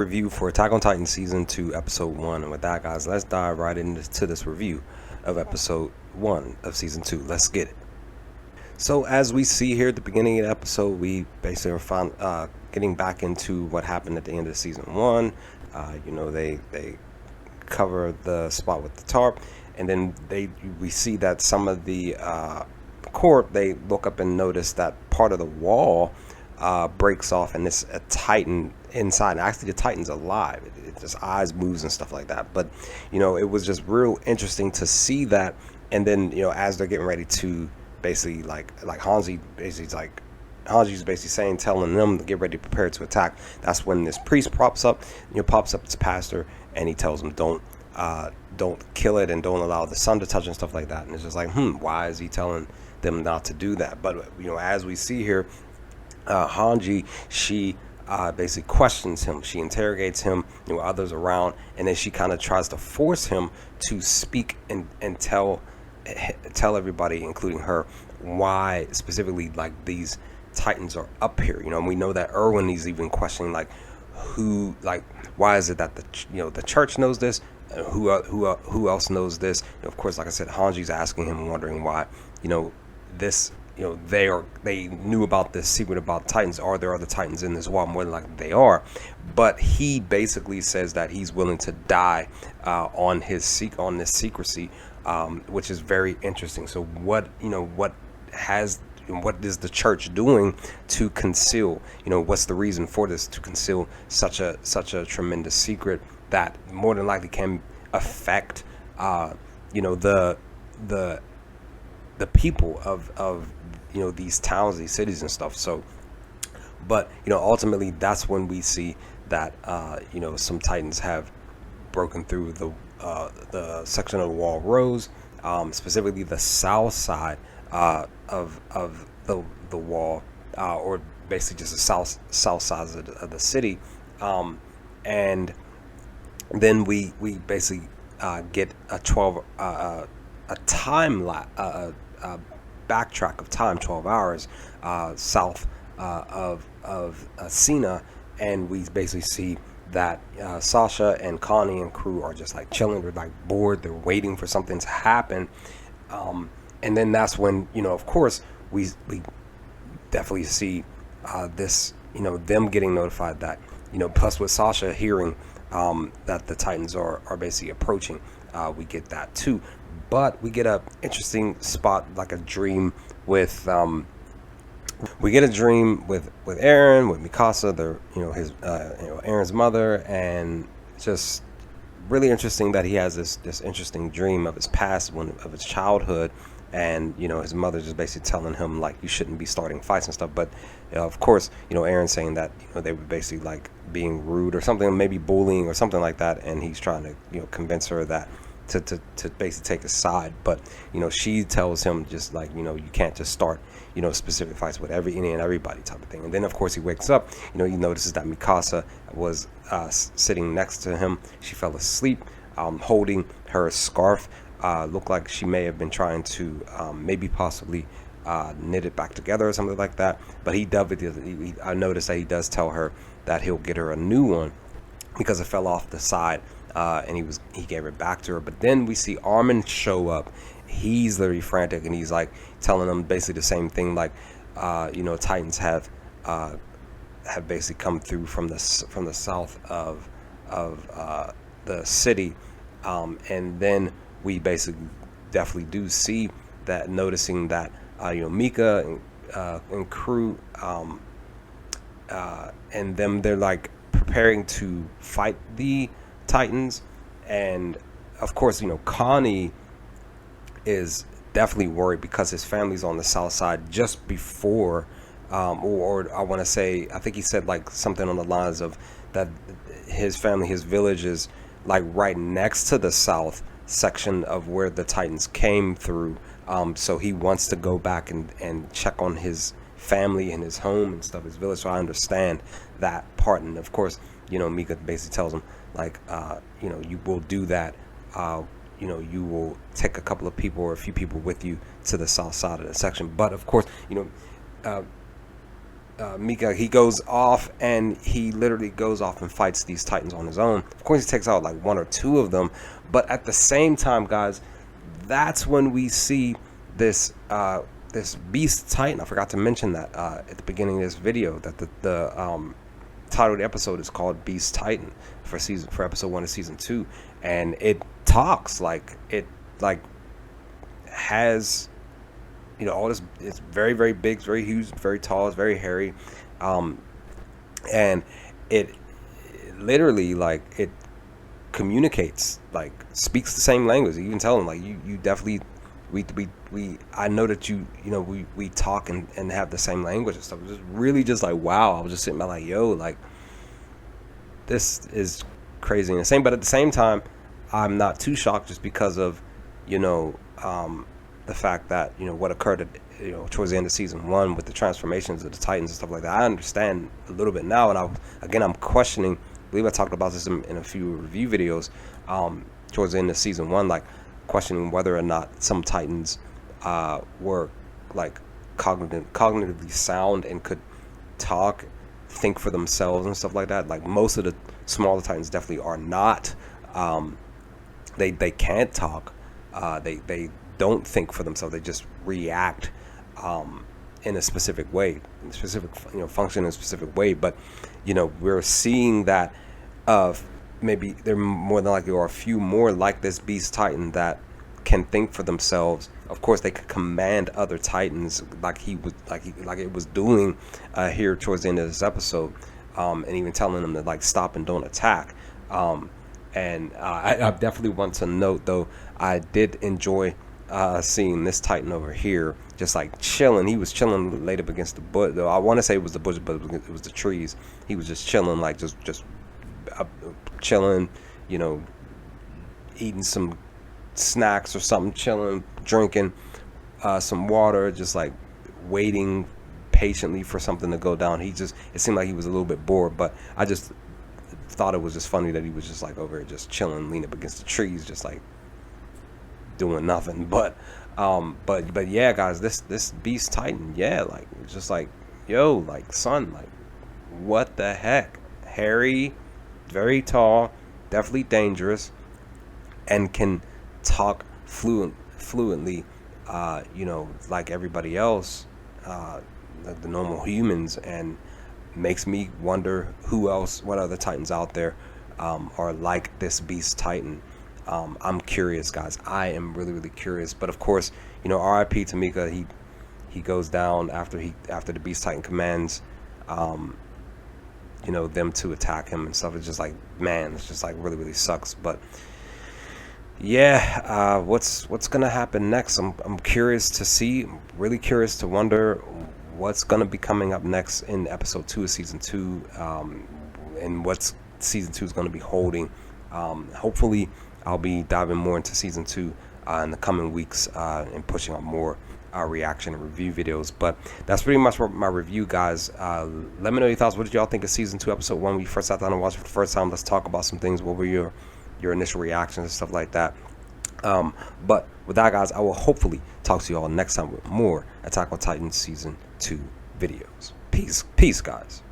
Review for Attack on Titan Season 2, Episode 1. And with that, guys, let's dive right into this review of Episode 1 of Season 2. Let's get it. So, as we see here at the beginning of the episode, we basically are getting back into what happened at the end of Season 1. They cover the spot with the tarp, and then we see that some of the court, they look up and notice that part of the wall breaks off, and it's a Titan inside. And actually, the Titan's alive. It just eyes moves and stuff like that. But it was just real interesting to see that. And then as they're getting ready to basically like Hanji's basically saying, telling them to get ready to prepare to attack. That's when this priest pops up. This pastor, and he tells them don't kill it and don't allow the sun to touch and stuff like that. And it's just like, why is he telling them not to do that? But as we see here, Hanji, she basically questions him. She interrogates him, others around, and then she kind of tries to force him to speak and tell everybody, including her, why specifically like these Titans are up here. And we know that Erwin is even questioning why is it that the church knows this? Who else knows this? Of course, like I said, Hanji's asking him, wondering why this. They knew about this secret about Titans. Are there other Titans in this wall? More than likely they are. But he basically says that he's willing to die on this secrecy, which is very interesting. So what is the church doing to conceal? What's the reason for this, to conceal such a tremendous secret that more than likely can affect the people of these towns, these cities and stuff. So, but ultimately that's when we see that some Titans have broken through the section of the wall rose, specifically the south side of the wall, or basically just the south side of the city, and then we basically get a time backtrack of time, 12 hours south of Sina, and we basically see that Sasha and Connie and crew are just like chilling. They're like bored. They're waiting for something to happen, and then that's when of course we definitely see this them getting notified that plus with Sasha hearing that the Titans are basically approaching. We get that too. But we get a interesting spot, like a dream with Eren, with Mikasa, his Eren's mother, and just really interesting that he has this interesting dream of his past, of his childhood, and his mother just basically telling him like you shouldn't be starting fights and stuff. But of course, Eren saying that they were basically like being rude or something, maybe bullying or something like that, and he's trying to convince her that. To basically take a side, but she tells him just like you can't just start specific fights with any and everybody type of thing. And then of course he wakes up, he notices that Mikasa was sitting next to him. She fell asleep, holding her scarf. Looked like she may have been trying to maybe possibly knit it back together or something like that. But I noticed that he does tell her that he'll get her a new one because it fell off the side. And he gave it back to her. But then we see Armin show up. He's literally frantic, and he's like telling them basically the same thing, like Titans have basically come through from the south of the city, and then we basically definitely do see that, noticing that Mika and crew and them, they're like preparing to fight the Titans. And of course Connie is definitely worried because his family's on the south side just before or I want to say, I think he said like something on the lines of that his family, his village is like right next to the south section of where the Titans came through, so he wants to go back and check on his family and his home and stuff, his village. So I understand that part. And of course Mika basically tells him like you will do that, you will take a couple of people or a few people with you to the south side of the section. But of course Mika, he goes off and he literally goes off and fights these titans on his own. Of course, he takes out like one or two of them, but at the same time, guys, that's when we see this this beast titan. I forgot to mention that at the beginning of this video, that the title of the episode is called Beast Titan for episode 1 of season 2, and it talks like it has, you know, all this. It's very, very big, it's very huge, very tall, it's very hairy, and it literally, like, it communicates, like, speaks the same language. You can tell them, like, you definitely, we I know that you know, we talk and have the same language and stuff. It was just really just like, wow. I was just sitting there like, yo, like, this is crazy and insane. But at the same time, I'm not too shocked, just because of, you know, the fact that, you know, what occurred at, you know, towards the end of season 1 with the transformations of the titans and stuff like that. I understand a little bit now, and I'm questioning. I believe I talked about this in a few review videos towards the end of season 1, like, questioning whether or not some titans were, like, cognitively sound and could talk, think for themselves and stuff like that. Like, most of the smaller titans definitely are not. They can't talk. They don't think for themselves. They just react in a specific way, you know, function in a specific way. But, you know, we're seeing that maybe there more than likely are a few more like this beast titan that can think for themselves. Of course, they could command other titans, like it was doing here towards the end of this episode, and even telling them to, like, stop and don't attack. And I definitely want to note, though, I did enjoy seeing this titan over here just, like, chilling. He was chilling laid up against the bush, though I want to say it was the bush, but it was the trees. He was just chilling, like, just chilling, you know, eating some snacks or something, chilling, drinking some water, just, like, waiting patiently for something to go down. It seemed like he was a little bit bored, but I just thought it was just funny that he was just, like, over here just chilling, leaning up against the trees, just, like, doing nothing. But yeah, guys, this beast titan, yeah, like, it's just like, yo, like, son, like, what the heck? Hairy, very tall, definitely dangerous, and can talk fluently, you know, like everybody else, the normal humans, and makes me wonder what other titans out there are like this beast titan. I'm curious, guys. I am really, really curious. But of course, you know, R.I.P. to Mika. He goes down after the beast titan commands, you know, them to attack him and stuff. It's just like, man, it's just like really, really sucks. But yeah, what's gonna happen next? I'm curious to see. Really curious to wonder what's gonna be coming up next in episode 2 of season 2, and what's season 2 is gonna be holding. Hopefully, I'll be diving more into season 2 in the coming weeks, and pushing out more reaction and review videos. But that's pretty much my review, guys. Let me know your thoughts. What did y'all think of season 2, episode 1? When you first sat down and watched it for the first time, let's talk about some things. What were your initial reactions and stuff like that? But with that, guys, I will hopefully talk to you all next time with more Attack on Titan season 2 videos. Peace, guys.